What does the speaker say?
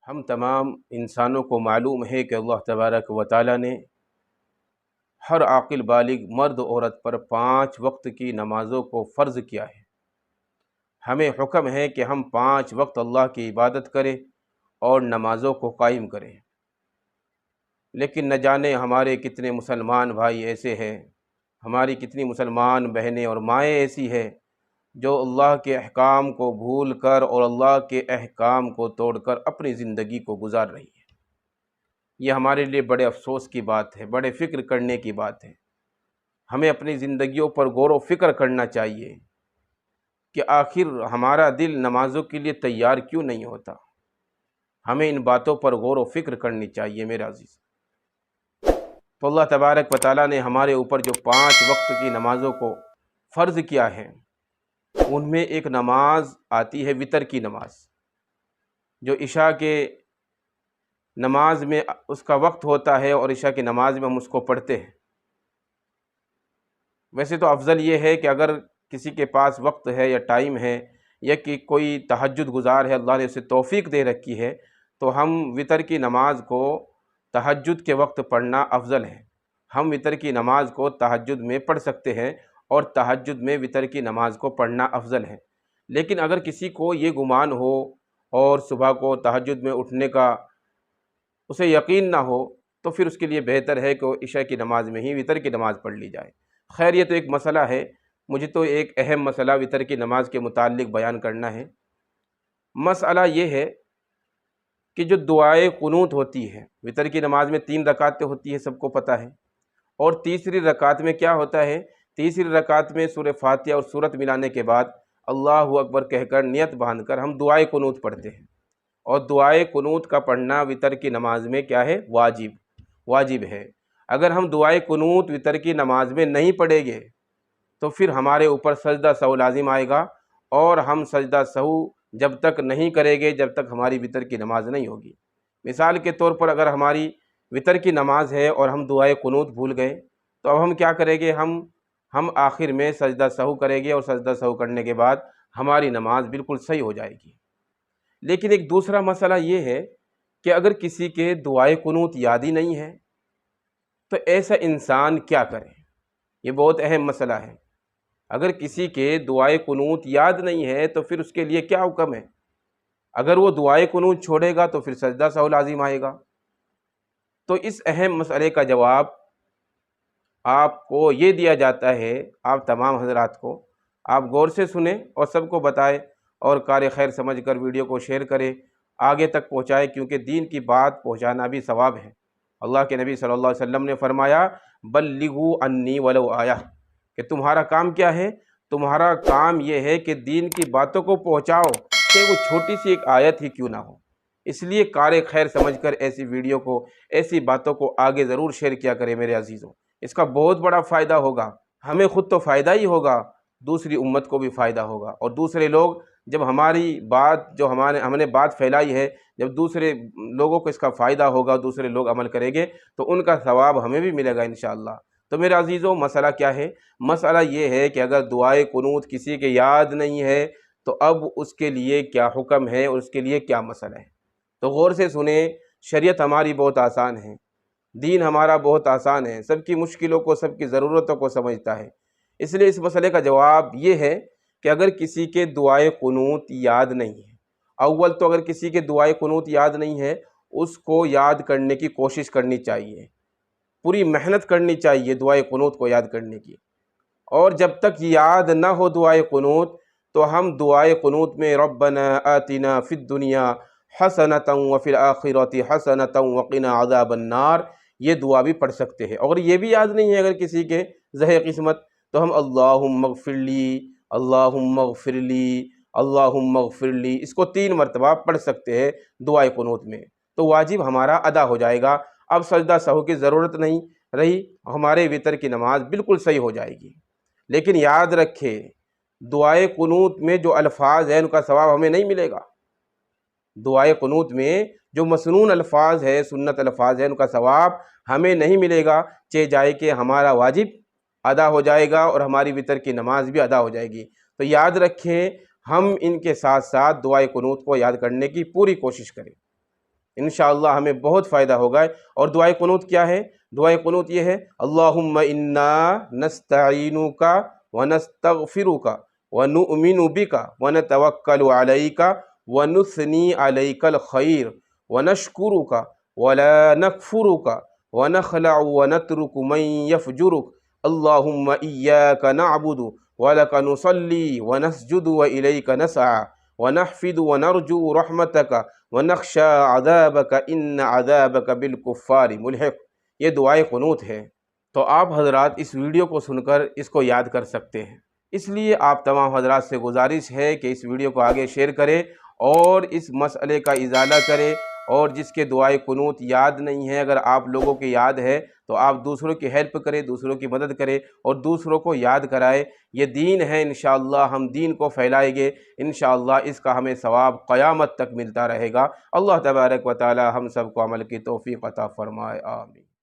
ہم تمام انسانوں کو معلوم ہے کہ اللہ تبارک و تعالیٰ نے ہر عاقل بالغ مرد عورت پر 5 وقت کی نمازوں کو فرض کیا ہے۔ ہمیں حکم ہے کہ ہم 5 وقت اللہ کی عبادت کریں اور نمازوں کو قائم کریں، لیکن نہ جانے ہمارے کتنے مسلمان بھائی ایسے ہیں، ہماری کتنی مسلمان بہنیں اور مائیں ایسی ہیں جو اللہ کے احکام کو بھول کر اور اللہ کے احکام کو توڑ کر اپنی زندگی کو گزار رہی ہے۔ یہ ہمارے لیے بڑے افسوس کی بات ہے، بڑے فکر کرنے کی بات ہے۔ ہمیں اپنی زندگیوں پر غور و فکر کرنا چاہیے کہ آخر ہمارا دل نمازوں کے لیے تیار کیوں نہیں ہوتا۔ ہمیں ان باتوں پر غور و فکر کرنی چاہیے میرے عزیز۔ تو اللہ تبارک و تعالیٰ نے ہمارے اوپر جو 5 وقت کی نمازوں کو فرض کیا ہے، ان میں ایک نماز آتی ہے وتر کی نماز، جو عشاء کے نماز میں اس کا وقت ہوتا ہے اور عشاء کی نماز میں ہم اس کو پڑھتے ہیں۔ ویسے تو افضل یہ ہے کہ اگر کسی کے پاس وقت ہے یا ٹائم ہے یا کہ کوئی تہجد گزار ہے، اللہ نے اسے توفیق دے رکھی ہے، تو ہم وتر کی نماز کو تہجد کے وقت پڑھنا افضل ہے۔ ہم وتر کی نماز کو تہجد میں پڑھ سکتے ہیں اور تہجد میں وتر کی نماز کو پڑھنا افضل ہے۔ لیکن اگر کسی کو یہ گمان ہو اور صبح کو تہجد میں اٹھنے کا اسے یقین نہ ہو، تو پھر اس کے لیے بہتر ہے کہ وہ عشاء کی نماز میں ہی وتر کی نماز پڑھ لی جائے۔ خیر، یہ تو ایک مسئلہ ہے، مجھے تو ایک اہم مسئلہ وتر کی نماز کے متعلق بیان کرنا ہے۔ مسئلہ یہ ہے کہ جو دعائے قنوت ہوتی ہے، وتر کی نماز میں 3 رکعتیں ہوتی ہیں، سب کو پتہ ہے، اور تیسری رکعت میں کیا ہوتا ہے؟ تیسری رکعت میں سورہ فاتحہ اور سورت ملانے کے بعد اللہ اکبر کہہ کر نیت باندھ کر ہم دعائے قنوت پڑھتے ہیں، اور دعائے قنوت کا پڑھنا وتر کی نماز میں کیا ہے؟ واجب ہے۔ اگر ہم دعائے قنوت وتر کی نماز میں نہیں پڑھیں گے تو پھر ہمارے اوپر سجدہ سہو لازم آئے گا، اور ہم سجدہ سہو جب تک نہیں کریں گے جب تک ہماری وتر کی نماز نہیں ہوگی۔ مثال کے طور پر اگر ہماری وتر کی نماز ہے اور ہم دعائے قنوت بھول گئے تو اب ہم کیا کریں گے؟ ہم آخر میں سجدہ سہو کریں گے، اور سجدہ سہو کرنے کے بعد ہماری نماز بالکل صحیح ہو جائے گی۔ لیکن ایک دوسرا مسئلہ یہ ہے کہ اگر کسی کے دعائے قنوت یاد ہی نہیں ہے تو ایسا انسان کیا کرے؟ یہ بہت اہم مسئلہ ہے۔ اگر کسی کے دعائے قنوت یاد نہیں ہے تو پھر اس کے لیے کیا حکم ہے؟ اگر وہ دعائے قنوت چھوڑے گا تو پھر سجدہ سہو لازم آئے گا۔ تو اس اہم مسئلے کا جواب آپ کو یہ دیا جاتا ہے، آپ تمام حضرات کو، آپ غور سے سنیں اور سب کو بتائیں، اور کار خیر سمجھ کر ویڈیو کو شیئر کریں، آگے تک پہنچائیں، کیونکہ دین کی بات پہنچانا بھی ثواب ہے۔ اللہ کے نبی صلی اللہ علیہ وسلم نے فرمایا بلغوا عنی ولو آیہ، کہ تمہارا کام کیا ہے؟ تمہارا کام یہ ہے کہ دین کی باتوں کو پہنچاؤ، کہ وہ چھوٹی سی ایک آیت ہی کیوں نہ ہو۔ اس لیے کار خیر سمجھ کر ایسی ویڈیو کو، ایسی باتوں کو آگے ضرور شیئر کیا کریں میرے عزیزوں۔ اس کا بہت بڑا فائدہ ہوگا، ہمیں خود تو فائدہ ہی ہوگا، دوسری امت کو بھی فائدہ ہوگا، اور دوسرے لوگ جب ہماری بات جو ہم نے بات پھیلائی ہے، جب دوسرے لوگوں کو اس کا فائدہ ہوگا، دوسرے لوگ عمل کریں گے تو ان کا ثواب ہمیں بھی ملے گا انشاءاللہ۔ تو میرے عزیزوں، مسئلہ کیا ہے؟ مسئلہ یہ ہے کہ اگر دعائے قنوت کسی کے یاد نہیں ہے تو اب اس کے لیے کیا حکم ہے اور اس کے لیے کیا مسئلہ ہے؟ تو غور سے سنیں، شریعت ہماری بہت آسان ہے، دین ہمارا بہت آسان ہے، سب کی مشکلوں کو، سب کی ضرورتوں کو سمجھتا ہے۔ اس لیے اس مسئلے کا جواب یہ ہے کہ اگر کسی کے دعائے قنوت یاد نہیں ہے، اول تو اگر کسی کے دعائے قنوت یاد نہیں ہے، اس کو یاد کرنے کی کوشش کرنی چاہیے، پوری محنت کرنی چاہیے دعائے قنوت کو یاد کرنے کی۔ اور جب تک یاد نہ ہو دعائے قنوت تو ہم دعائے قنوت میں ربنا آتنا فی الدنیا حسنۃ وفی الآخرۃ حسنۃ وقنا عذاب النار، یہ دعا بھی پڑھ سکتے ہیں۔ اور یہ بھی یاد نہیں ہے اگر کسی کے زہ قسمت، تو ہم اللہم اغفر لی، اللہم اغفر لی، اللہم اغفر لی، اس کو 3 مرتبہ پڑھ سکتے ہیں دعائے قنوت میں، تو واجب ہمارا ادا ہو جائے گا۔ اب سجدہ سہو کی ضرورت نہیں رہی، ہمارے وتر کی نماز بالکل صحیح ہو جائے گی۔ لیکن یاد رکھے، دعائے قنوت میں جو الفاظ ہیں ان کا ثواب ہمیں نہیں ملے گا۔ دعائے قنوت میں جو مسنون الفاظ ہے، سنت الفاظ ہیں، ان کا ثواب ہمیں نہیں ملے گا، چہ جائے کہ ہمارا واجب ادا ہو جائے گا اور ہماری وتر کی نماز بھی ادا ہو جائے گی۔ تو یاد رکھیں، ہم ان کے ساتھ ساتھ دعائے قنوت کو یاد کرنے کی پوری کوشش کریں۔ انشاءاللہ ہمیں بہت فائدہ ہوگا۔ اور دعائے قنوت کیا ہے؟ دعائے قنوت یہ ہے اللہم انا نستعینک ونستغفرک ونؤمن بک ونتوکل علیک ونثنی علیک الخیر ونشکرک ولا نکفرک ونخلع ونترک من یفجرک اللہم ایاک نعبد ولک نصلی ونسجد والیک نسعی ونحفظ ونرجو رحمتک ونخشى عذابک ان عذابک بالکفار ملحق۔ یہ دعائے قنوت ہے۔ تو آپ حضرات اس ویڈیو کو سن کر اس کو یاد کر سکتے ہیں۔ اس لیے آپ تمام حضرات سے گزارش ہے کہ اس ویڈیو کو آگے شیئر کریں اور اس مسئلے کا ازالہ کریں، اور جس کے دعائے قنوت یاد نہیں ہے، اگر آپ لوگوں کے یاد ہے تو آپ دوسروں کی ہیلپ کریں، دوسروں کی مدد کریں اور دوسروں کو یاد کرائیں۔ یہ دین ہے، انشاءاللہ ہم دین کو پھیلائیں گے، انشاءاللہ اس کا ہمیں ثواب قیامت تک ملتا رہے گا۔ اللہ تبارک و تعالی ہم سب کو عمل کی توفیق عطا فرمائے، آمین۔